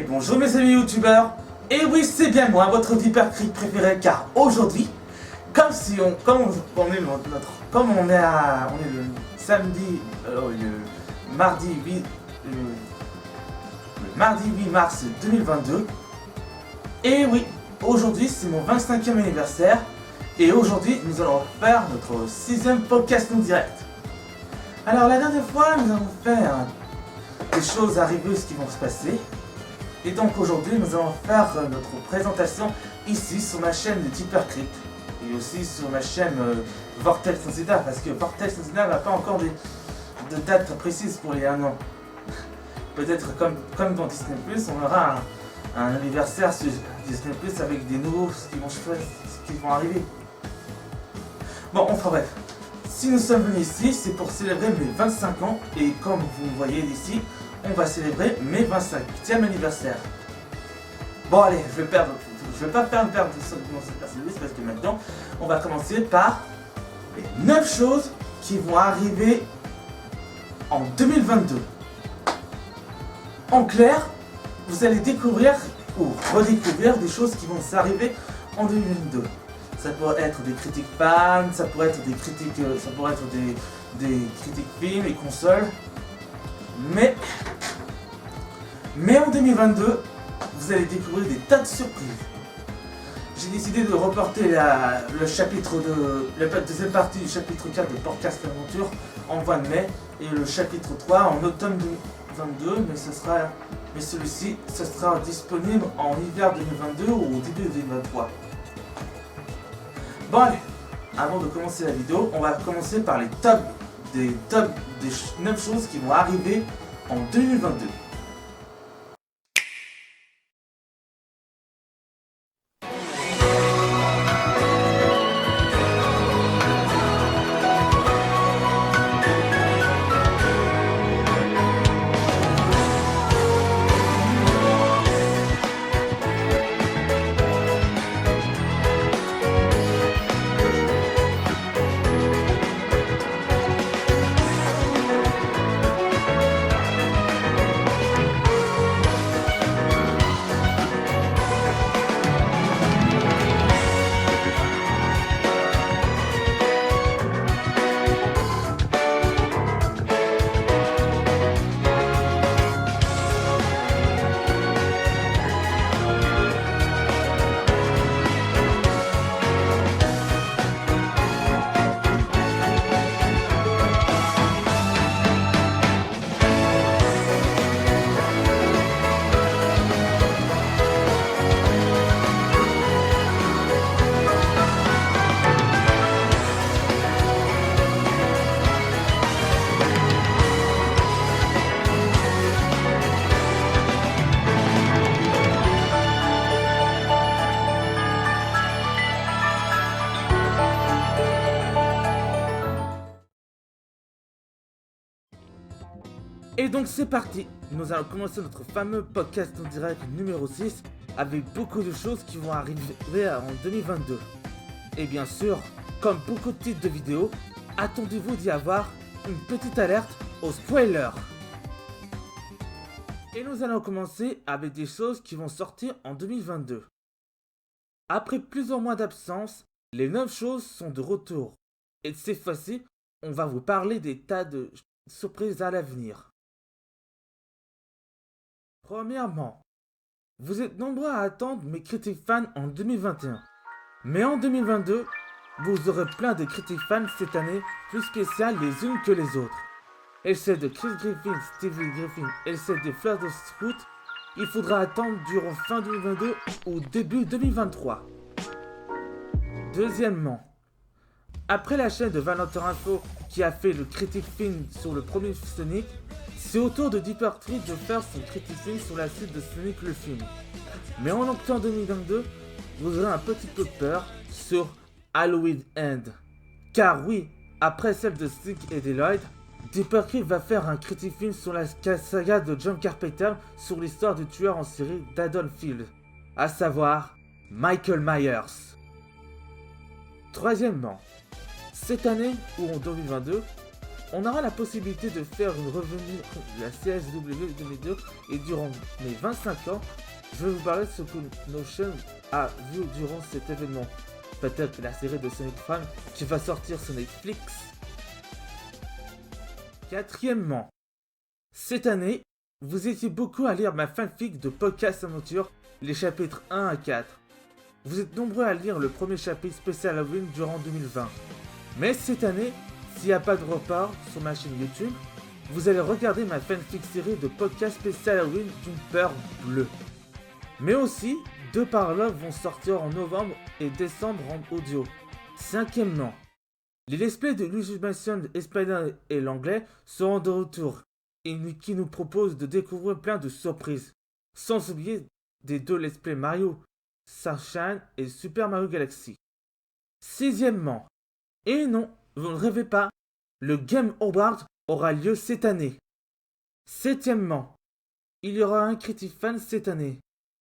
Bonjour mes amis youtubeurs. Et oui, c'est bien moi, votre Hypercrite préféré, car aujourd'hui, comme on est le samedi, le mardi 8, le mardi 8 mars 2022. Et oui, aujourd'hui c'est mon 25e anniversaire. Et aujourd'hui, nous allons faire notre 6e podcast en direct. Alors la dernière fois, nous avons fait des choses arriveuses qui vont se passer. Et donc aujourd'hui, nous allons faire notre présentation ici sur ma chaîne Hypercrite. Et aussi sur ma chaîne Vortex Zeta, parce que Vortex Zeta n'a pas encore de date précise pour les 1 an. Peut-être comme dans Disney+, on aura un anniversaire sur Disney+, avec des nouveaux qui vont arriver. Bon, enfin bref. Si nous sommes venus ici, c'est pour célébrer mes 25 ans. Et comme vous me voyez ici, on va célébrer mes 25e anniversaire. Bon allez, je vais pas faire perdre cette personne parce que maintenant, on va commencer par les 9 choses qui vont arriver en 2022. En clair, vous allez découvrir ou redécouvrir des choses qui vont s'arriver en 2022. Ça pourrait être des critiques fans, ça pourrait être des critiques, des critiques films et consoles. Mais en 2022, vous allez découvrir des tas de surprises. J'ai décidé de reporter la deuxième partie du chapitre 4 de Podcast Aventure en mois de mai et le chapitre 3 en automne 2022, mais celui-ci, ce sera disponible en hiver 2022 ou au début 2023. Bon allez, avant de commencer la vidéo, on va commencer par les tops des 9 choses qui vont arriver en 2022. Et donc c'est parti, nous allons commencer notre fameux podcast en direct numéro 6 avec beaucoup de choses qui vont arriver en 2022. Et bien sûr, comme beaucoup de titres de vidéos, attendez-vous d'y avoir une petite alerte au spoiler. Et nous allons commencer avec des choses qui vont sortir en 2022. Après plusieurs mois d'absence, les 9 choses sont de retour. Et cette fois-ci, on va vous parler des tas de surprises à l'avenir. Premièrement, vous êtes nombreux à attendre mes critiques fans en 2021. Mais en 2022, vous aurez plein de critiques fans cette année, plus spéciales les unes que les autres. Et celle de Chris Griffin, Stevie Griffin et celle de Flash Scoot, il faudra attendre durant fin 2022 ou début 2023. Deuxièmement, après la chaîne de Valentin Info qui a fait le critique film sur le premier Sonic, c'est au tour de Hypercrite de faire son critique film sur la suite de Sonic le film. Mais en octobre 2022, vous aurez un petit peu peur sur Halloween End. Car oui, après celle de Stick et Deloitte, Hypercrite va faire un critique film sur la saga de John Carpenter sur l'histoire du tueur en série d'Haddonfield, à savoir Michael Myers. Troisièmement, cette année ou en 2022, On aura la possibilité de faire une revenue de la CSW 2002 et durant mes 25 ans, je vais vous parler de ce que Notion a vu durant cet événement. Peut-être la série de Sonic Fan qui va sortir sur Netflix. Quatrièmement, cette année, vous étiez beaucoup à lire ma fanfic de Podcast Aventure, les chapitres 1 à 4. Vous êtes nombreux à lire le premier chapitre spécial Halloween durant 2020. Mais cette année, s'il n'y a pas de report sur ma chaîne YouTube, vous allez regarder ma fanfic série de podcast spécial Halloween d'une peur bleue. Mais aussi, 2 par Love vont sortir en novembre et décembre en audio. Cinquièmement, les let's play de Luigi's Mansion espagnol et l'anglais seront de retour et qui nous proposent de découvrir plein de surprises. Sans oublier des 2 let's play Mario Sunshine et Super Mario Galaxy. Sixièmement, et non, vous ne rêvez pas, le Game Award aura lieu cette année. Septièmement, il y aura un Critic Fan cette année.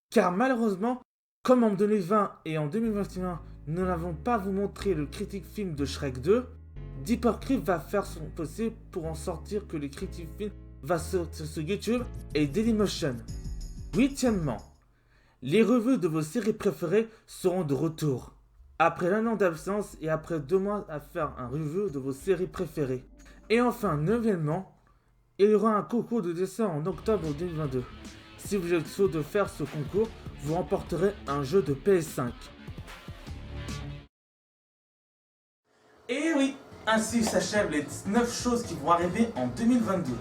Car malheureusement, comme en 2020 et en 2021, nous n'avons pas vous montré le critique film de Shrek 2, Deeper va faire son possible pour en sortir que les critiques film va sortir sur YouTube et Dailymotion. Huitièmement, les revues de vos séries préférées seront de retour. Après un an d'absence et après 2 mois à faire un review de vos séries préférées. Et enfin, neuvièmement, il y aura un concours de dessin en octobre 2022. Si vous êtes chaud de faire ce concours, vous remporterez un jeu de PS5. Et oui, ainsi s'achèvent les 9 choses qui vont arriver en 2022.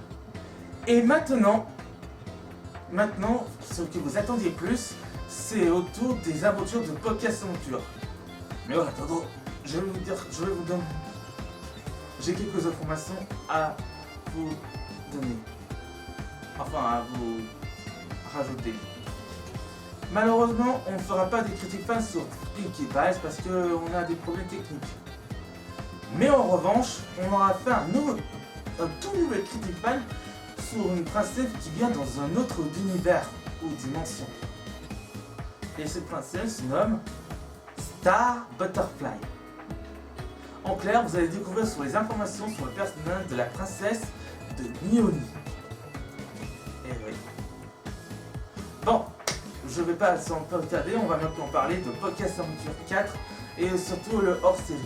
Et maintenant, ce que vous attendiez plus, c'est autour des aventures de Podcast Aventure. Mais ouais, attendez, je vais vous donner. J'ai quelques informations à vous donner. Enfin, à vous rajouter. Malheureusement, on ne fera pas des critiques fans sur Pinkie Pie parce qu'on a des problèmes techniques. Mais en revanche, on aura fait un tout nouvel critique fan sur une princesse qui vient dans un autre univers ou dimension. Et cette princesse se nomme Star Butterfly. En clair, vous allez découvrir sur les informations sur le personnage de la princesse de Nioni. Et oui. Bon, je vais pas s'en retarder, on va maintenant parler de Podcast Aventure 4 et surtout le hors-série.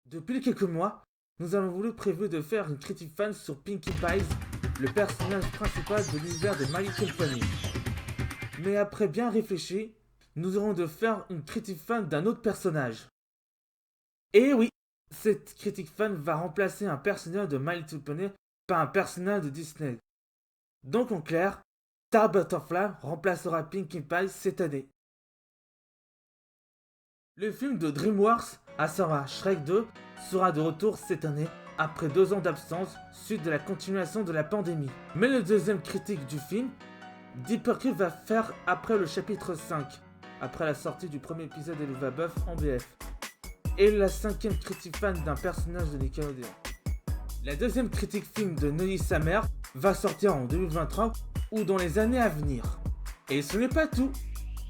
Depuis quelques mois, nous avons voulu prévu de faire une critique fan sur Pinkie Pie, le personnage principal de l'univers de My Little Pony. Mais après bien réfléchi, nous aurons de faire une critique fan d'un autre personnage. Et oui, cette critique fan va remplacer un personnage de My Little Pony par un personnage de Disney. Donc en clair, Star Butterfly remplacera Pinkie Pie cette année. Le film de DreamWorks, à savoir Shrek 2, sera de retour cette année après 2 ans d'absence suite de la continuation de la pandémie. Mais le deuxième critique du film, Deeper va faire après le chapitre 5, après la sortie du premier épisode d'Elva Buff en BF. Et la 5e critique fan d'un personnage de Nickelodeon. La deuxième critique film de Neuilly sa mère va sortir en 2023 ou dans les années à venir. Et ce n'est pas tout.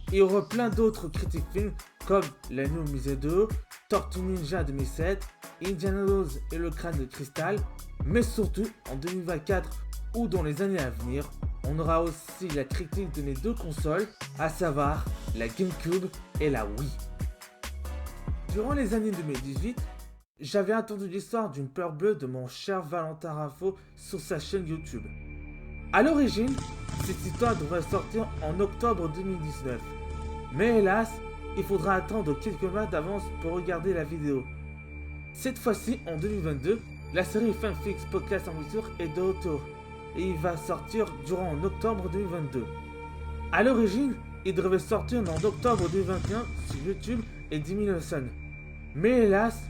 Il y aura plein d'autres critiques films comme La Nuit au musée 2, Tortue Ninja 2007, Indiana Jones et le crâne de cristal, mais surtout en 2024 ou dans les années à venir, on aura aussi la critique de mes 2 consoles, à savoir la GameCube et la Wii. Durant les années 2018, j'avais entendu l'histoire d'une peur bleue de mon cher Valentin Raffo sur sa chaîne YouTube. A l'origine, cette histoire devrait sortir en octobre 2019. Mais hélas, il faudra attendre quelques mois d'avance pour regarder la vidéo. Cette fois-ci, en 2022, la série Fanfix Podcast Aventure est de retour et il va sortir durant octobre 2022. A l'origine, il devait sortir en octobre 2021 sur YouTube et Dailymotion. Mais hélas,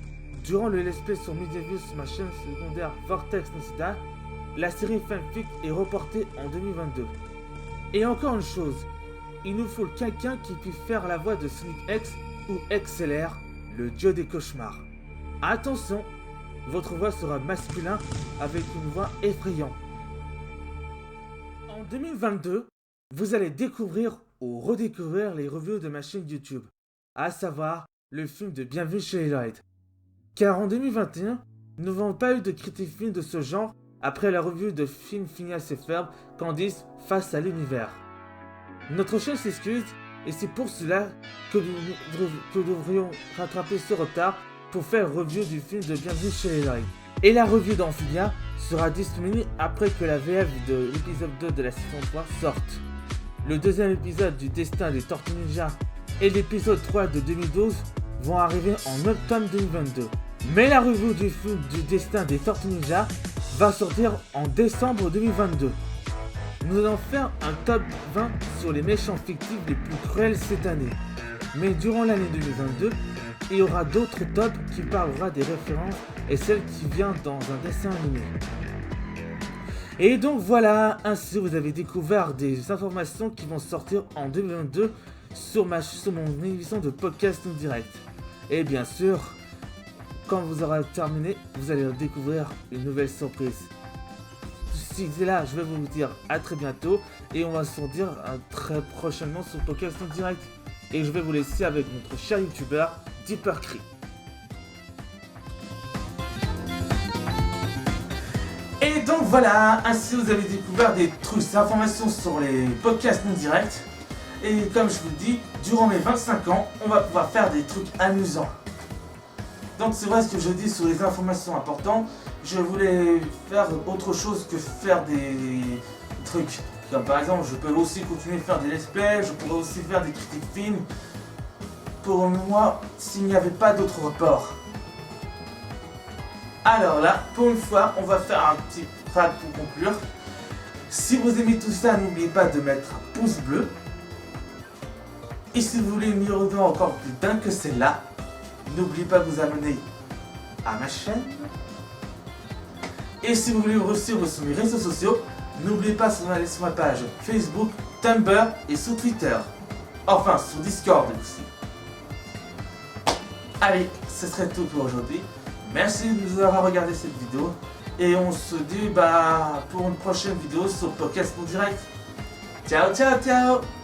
durant le let's play sur Medieval ma chaîne secondaire Vortex Nocida, la série Fanfic est reportée en 2022. Et encore une chose, il nous faut quelqu'un qui puisse faire la voix de Sonic X ou XLR, le dieu des cauchemars. Attention, votre voix sera masculin avec une voix effrayante. En 2022, vous allez découvrir ou redécouvrir les reviews de ma chaîne YouTube, à savoir le film de Bienvenue chez les Lloyd. Car en 2021, nous n'avons pas eu de critique film de ce genre après la review de film Phineas et Ferb, Candice face à l'univers. Notre chaîne s'excuse et c'est pour cela que nous devrions rattraper ce retard pour faire review du film de Bienvenue chez les Lloyd. Et la review d'Amphibia sera disponible après que la VF de l'épisode 2 de la saison 3 sorte. Le deuxième épisode du Destin des Tortues Ninja et l'épisode 3 de 2012 vont arriver en octobre 2022. Mais la review du film du Destin des Tortues Ninja va sortir en décembre 2022. Nous allons faire un top 20 sur les méchants fictifs les plus cruels cette année. Mais durant l'année 2022, il y aura d'autres tops qui parlera des références et celles qui viennent dans un dessin animé. Et donc voilà, ainsi vous avez découvert des informations qui vont sortir en 2022 sur mon émission de podcast en direct. Et bien sûr, quand vous aurez terminé, vous allez découvrir une nouvelle surprise. D'ici là, je vais vous dire à très bientôt et on va se dire très prochainement sur le podcast en direct. Et je vais vous laisser avec notre cher youtubeur Deepercree. Et donc voilà, ainsi vous avez découvert des trucs, des informations sur les podcasts non directs. Et comme je vous le dis, durant mes 25 ans, on va pouvoir faire des trucs amusants. Donc c'est vrai ce que je dis sur les informations importantes. Je voulais faire autre chose que faire des trucs. Comme par exemple, je peux aussi continuer à faire des let's play, je pourrais aussi faire des critiques films. Pour moi, s'il n'y avait pas d'autre report. Alors là, pour une fois, on va faire un petit phrase pour conclure. Si vous aimez tout ça, n'oubliez pas de mettre un pouce bleu. Et si vous voulez une vidéo encore plus dingue que celle-là, n'oubliez pas de vous abonner à ma chaîne. Et si vous voulez me suivre sur mes réseaux sociaux, n'oubliez pas d'aller sur ma page Facebook, Tumblr et sur Twitter. Enfin, sur Discord aussi. Allez, ce serait tout pour aujourd'hui. Merci de nous avoir regardé cette vidéo. Et on se dit pour une prochaine vidéo sur Podcast en direct. Ciao, ciao, ciao!